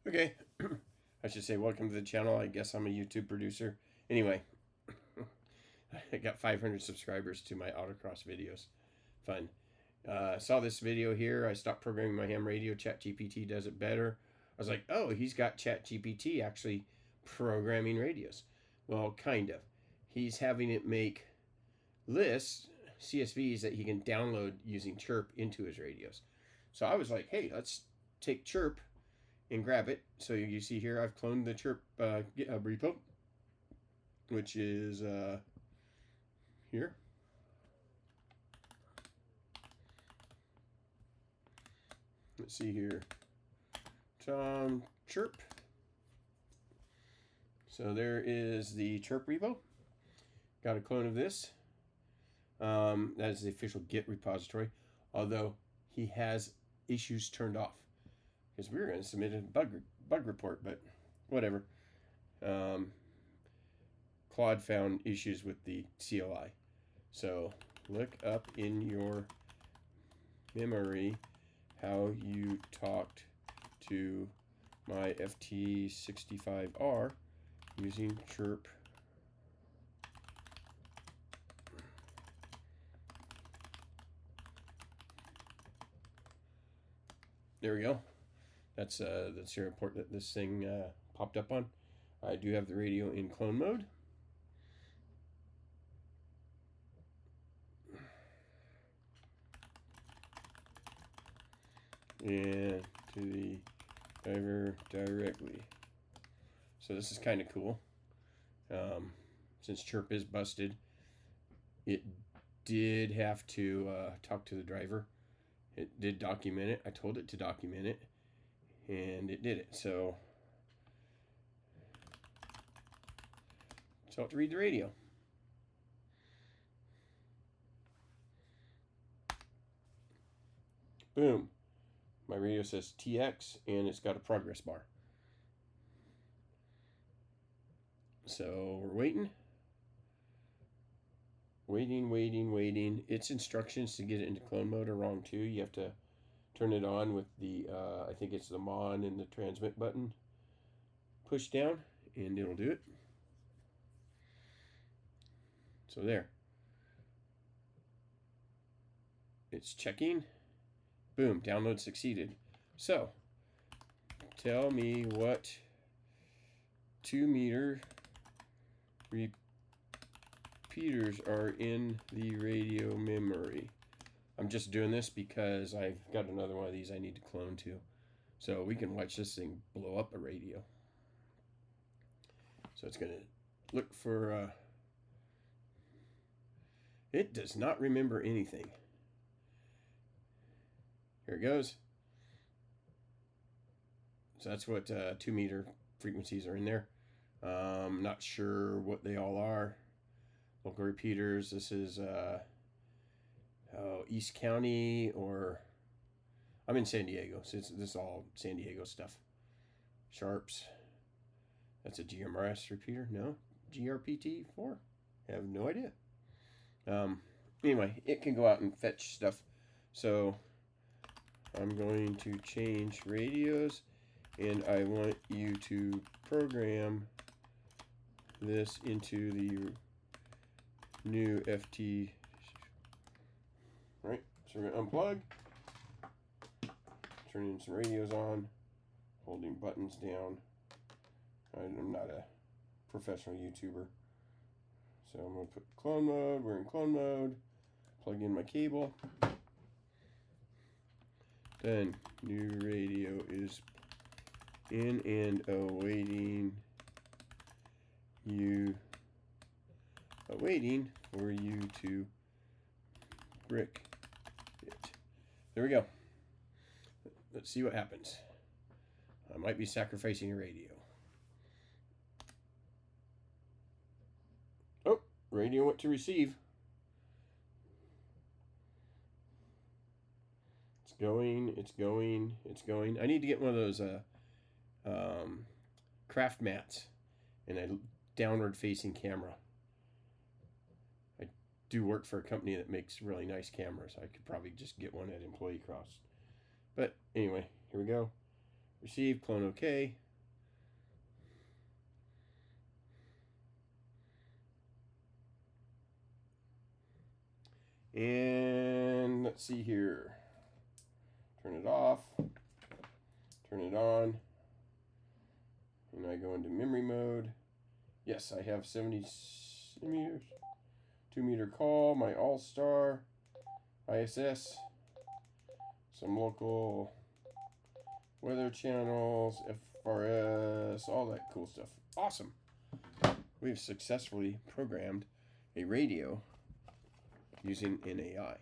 Okay, I should say welcome to the channel. I guess I'm a YouTube producer. Anyway, I got 500 subscribers to my autocross videos. Fun. Saw this video here. I stopped programming my ham radio. ChatGPT does it better. I was like, oh, he's got ChatGPT actually programming radios. Well, kind of. He's having it make lists, CSVs that he can download using chirp into his radios. So I was like, hey, let's take chirp and grab it. So you see here, I've cloned the chirp GitHub repo, which is here. Let's see here, Tom chirp. So there is the chirp repo. Got a clone of this. That is the official Git repository, although he has issues turned off because we were going to submit a bug report, but whatever. Claude found issues with the CLI. So look up in your memory how you talked to my FT65R using chirp. There we go. That's your report that this thing popped up on. I do have the radio in clone mode. And to the driver directly. So this is kind of cool. Since chirp is busted, it did have to talk to the driver. It did document it. I told it to document it, and it did it. So tell it to read the radio. Boom. My radio says TX, and it's got a progress bar. So we're waiting. Waiting. Its instructions to get it into clone mode are wrong too. You have to turn it on with the, I think it's the MON and the transmit button. Push down, and it'll do it. So there. It's checking. Boom, download succeeded. So, tell me what 2 meter repeaters are in the radio memory. I'm just doing this because I've got another one of these I need to clone to. So we can watch this thing blow up a radio. So it's going to look for... it does not remember anything. Here it goes. So that's what 2 meter frequencies are in there. Not sure what they all are. Local repeaters. This is East County, or I'm in San Diego, so this is all San Diego stuff. Sharps. That's a GMRS repeater. No, GRPT4. I have no idea. Anyway, it can go out and fetch stuff. So I'm going to change radios, and I want you to program this into the new FT. Right, so we're going to unplug, turning some radios on, holding buttons down. I'm not a professional YouTuber, so I'm going to put clone mode. We're in clone mode. Plug in my cable. Then new radio is in and awaiting for you to brick it. There we go. Let's see what happens. I might be sacrificing a radio. Oh, radio went to receive. It's going. I need to get one of those craft mats and a downward facing camera. I do work for a company that makes really nice cameras. I could probably just get one at Employee Cross. But anyway, here we go. Receive, clone OK. And let's see here. Turn it off. Turn it on. And I go into memory mode. Yes, I have 70 centimeters. 2-meter call, my all-star, ISS, some local weather channels, FRS, all that cool stuff. Awesome. We've successfully programmed a radio using NAI.